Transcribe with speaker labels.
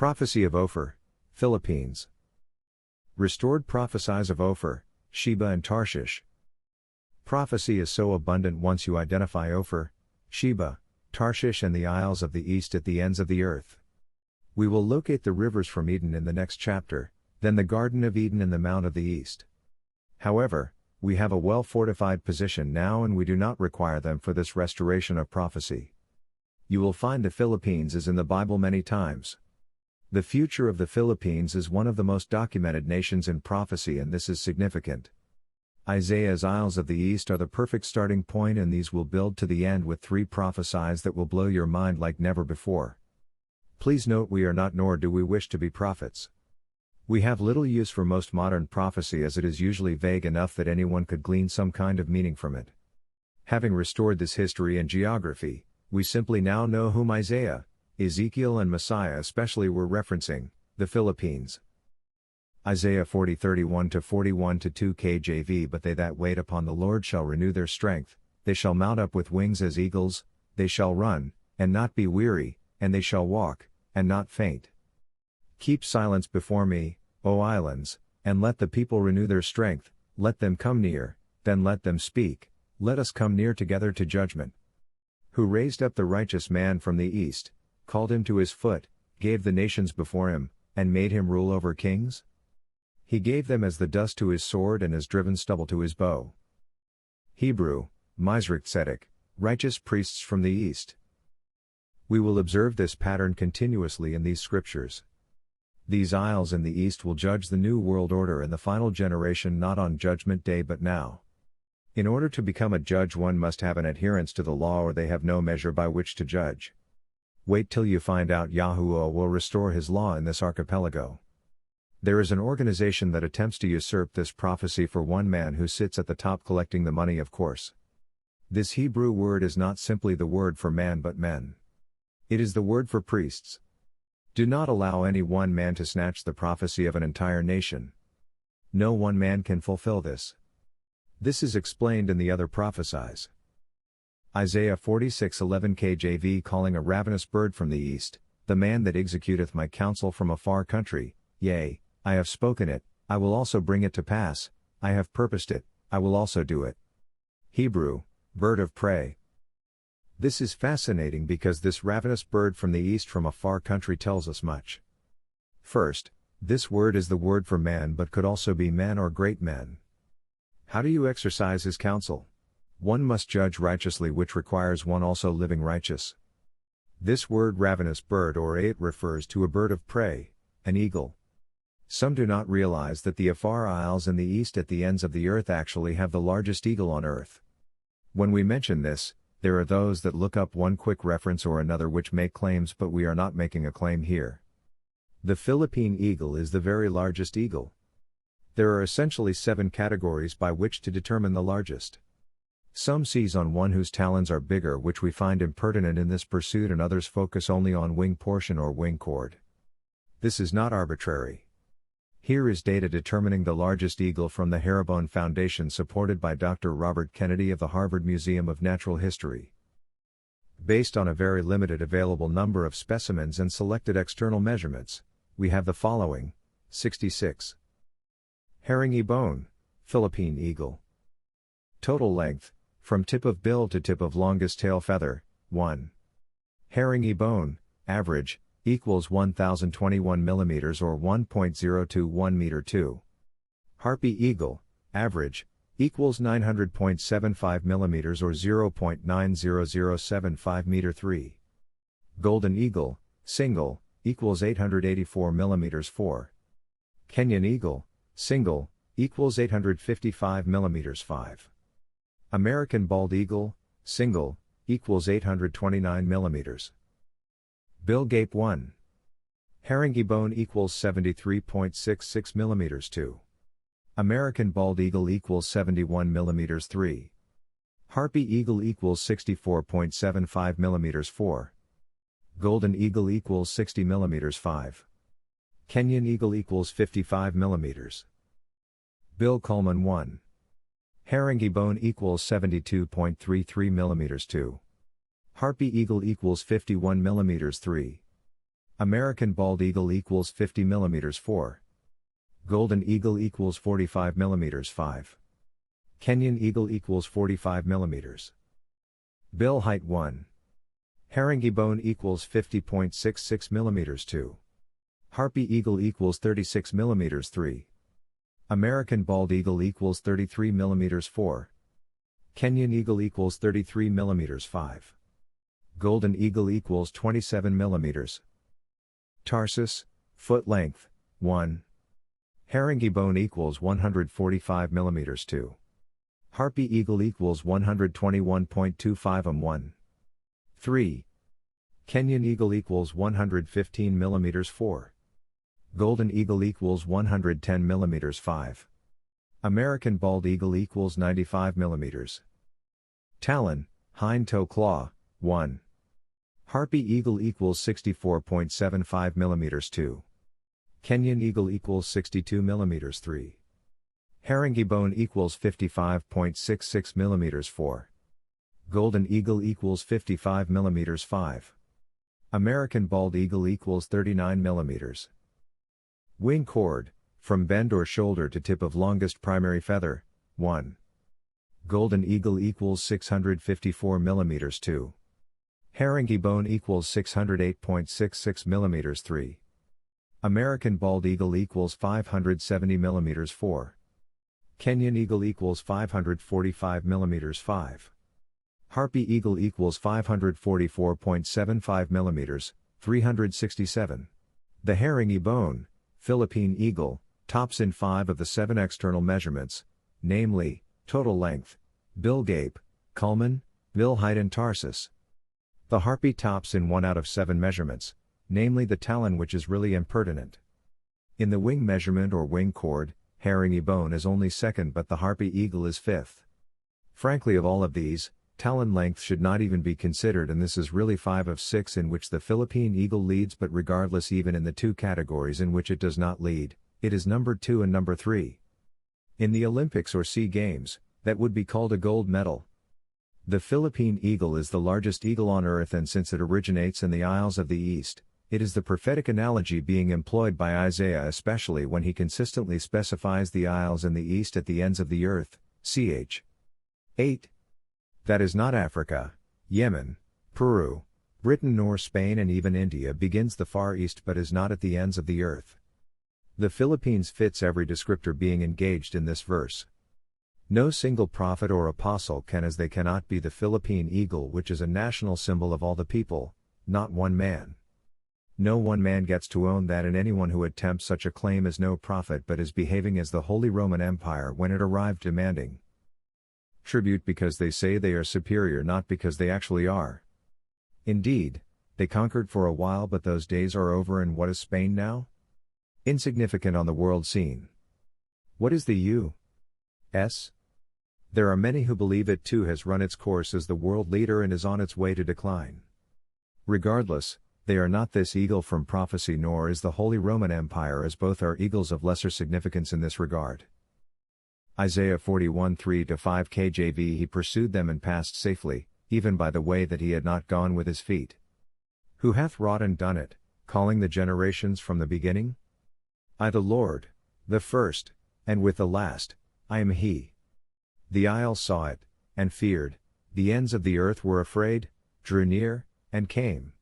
Speaker 1: Prophecy of Ophir, Philippines. Restored Prophesies of Ophir, Sheba and Tarshish. Prophecy is so abundant once you identify Ophir, Sheba, Tarshish and the isles of the east at the ends of the earth. We will locate the rivers from Eden in the next chapter, then the Garden of Eden and the Mount of the East. However, we have a well-fortified position now and we do not require them for this restoration of prophecy. You will find the Philippines is in the Bible many times. The future of the Philippines is one of the most documented nations in prophecy and this is significant. Isaiah's Isles of the East are the perfect starting point and these will build to the end with 3 prophecies that will blow your mind like never before. Please note we are not nor do we wish to be prophets. We have little use for most modern prophecy as it is usually vague enough that anyone could glean some kind of meaning from it. Having restored this history and geography, we simply now know whom Isaiah, Ezekiel and Messiah especially were referencing, the Philippines. Isaiah 40:31-41-2 KJV. But they that wait upon the Lord shall renew their strength, they shall mount up with wings as eagles, they shall run, and not be weary, and they shall walk, and not faint. Keep silence before me, O islands, and let the people renew their strength, let them come near, then let them speak, let us come near together to judgment. Who raised up the righteous man from the east, called him to his foot, gave the nations before him, and made him rule over kings? He gave them as the dust to his sword and as driven stubble to his bow. Hebrew, Mizrach Tzedek, righteous priests from the east. We will observe this pattern continuously in these scriptures. These isles in the east will judge the new world order and the final generation not on judgment day but now. In order to become a judge one must have an adherence to the law or they have no measure by which to judge. Wait till you find out Yahuwah will restore his law in this archipelago. There is an organization that attempts to usurp this prophecy for one man who sits at the top collecting the money, of course. This Hebrew word is not simply the word for man but men. It is the word for priests. Do not allow any one man to snatch the prophecy of an entire nation. No one man can fulfill this. This is explained in the other prophecies. Isaiah 46:11 KJV. Calling a ravenous bird from the east, the man that executeth my counsel from a far country, yea, I have spoken it, I will also bring it to pass, I have purposed it, I will also do it. Hebrew, bird of prey. This is fascinating because this ravenous bird from the east from a far country tells us much. First, this word is the word for man but could also be men or great men. How do you exercise his counsel? One must judge righteously, which requires one also living righteous. This word ravenous bird or it refers to a bird of prey, an eagle. Some do not realize that the Ophir Isles in the east at the ends of the earth actually have the largest eagle on earth. When we mention this, there are those that look up one quick reference or another which make claims, but we are not making a claim here. The Philippine eagle is the very largest eagle. There are essentially 7 categories by which to determine the largest. Some seize on one whose talons are bigger, which we find impertinent in this pursuit, and others focus only on wing portion or wing chord. This is not arbitrary. Here is data determining the largest eagle from the Herrebone Foundation supported by Dr. Robert Kennedy of the Harvard Museum of Natural History. Based on a very limited available number of specimens and selected external measurements, we have the following: 66. Herringy bone, Philippine eagle. Total length, from tip of bill to tip of longest tail feather, 1. Herringy bone, average, equals 1021 mm or 1.021 meter 2. Harpy eagle, average, equals 900.75 mm or 0.90075 meter 3. Golden eagle, single, equals 884 mm 4. Kenyan eagle, single, equals 855 mm 5. American bald eagle, single, equals 829 mm. Bill gape 1. Herringy bone equals 73.66 mm 2. American bald eagle equals 71 mm 3. Harpy eagle equals 64.75 mm 4. Golden eagle equals 60 mm 5. Kenyan eagle equals 55 mm. Bill Coleman 1. Herringy bone equals 72.33 mm 2. Harpy eagle equals 51 mm 3. American bald eagle equals 50 mm 4. Golden eagle equals 45 mm 5. Kenyan eagle equals 45 mm. Bill height 1. Herringbone equals 50.66 mm 2. Harpy eagle equals 36 mm 3. American bald eagle equals 33 mm 4. Kenyan eagle equals 33 mm 5. Golden eagle equals 27 mm. Tarsus, foot length, 1. Herringbone equals 145 mm 2. Harpy eagle equals 121.25 1. 3. Kenyan eagle equals 115 mm 4. Golden eagle equals 110 mm 5. American bald eagle equals 95 mm. Talon, hind toe claw, 1. Harpy eagle equals 64.75 mm 2. Kenyan eagle equals 62 mm 3. Herringbone equals 55.66 mm 4. Golden eagle equals 55 mm 5. American bald eagle equals 39 mm. Wing cord, from bend or shoulder to tip of longest primary feather, 1. Golden eagle equals 654 mm 2. Herringbone equals 608.66 mm 3. American bald eagle equals 570 mm 4. Kenyan eagle equals 545 mm 5. Harpy eagle equals 544.75 mm, 367. The herringbone, Philippine eagle, tops in 5 of the 7 external measurements, namely, total length, bill gape, culmen, bill height and tarsus. The harpy tops in 1 out of 7 measurements, namely the talon, which is really impertinent. In the wing measurement or wing cord, herringbone is only second but the harpy eagle is fifth. Frankly, of all of these, talon length should not even be considered, and this is really 5 of 6 in which the Philippine eagle leads, but regardless, even in the 2 categories in which it does not lead, it is number 2 and number 3. In the Olympics or Sea Games, that would be called a gold medal. The Philippine eagle is the largest eagle on earth, and since it originates in the Isles of the East, it is the prophetic analogy being employed by Isaiah, especially when he consistently specifies the isles in the east at the ends of the earth, ch. 8. That is not Africa, Yemen, Peru, Britain nor Spain, and even India begins the Far East but is not at the ends of the earth. The Philippines fits every descriptor being engaged in this verse. No single prophet or apostle can, as they cannot be the Philippine eagle, which is a national symbol of all the people, not one man. No one man gets to own that, and anyone who attempts such a claim is no prophet but is behaving as the Holy Roman Empire when it arrived, demanding tribute because they say they are superior, not because they actually are. Indeed, they conquered for a while, but those days are over, and what is Spain now? Insignificant on the world scene. What is the U.S.? There are many who believe it too has run its course as the world leader and is on its way to decline. Regardless, they are not this eagle from prophecy, nor is the Holy Roman Empire, as both are eagles of lesser significance in this regard. Isaiah 41 3-5 KJV. He pursued them and passed safely, even by the way that he had not gone with his feet. Who hath wrought and done it, calling the generations from the beginning? I the Lord, the first, and with the last, I am he. The isles saw it, and feared, the ends of the earth were afraid, drew near, and came.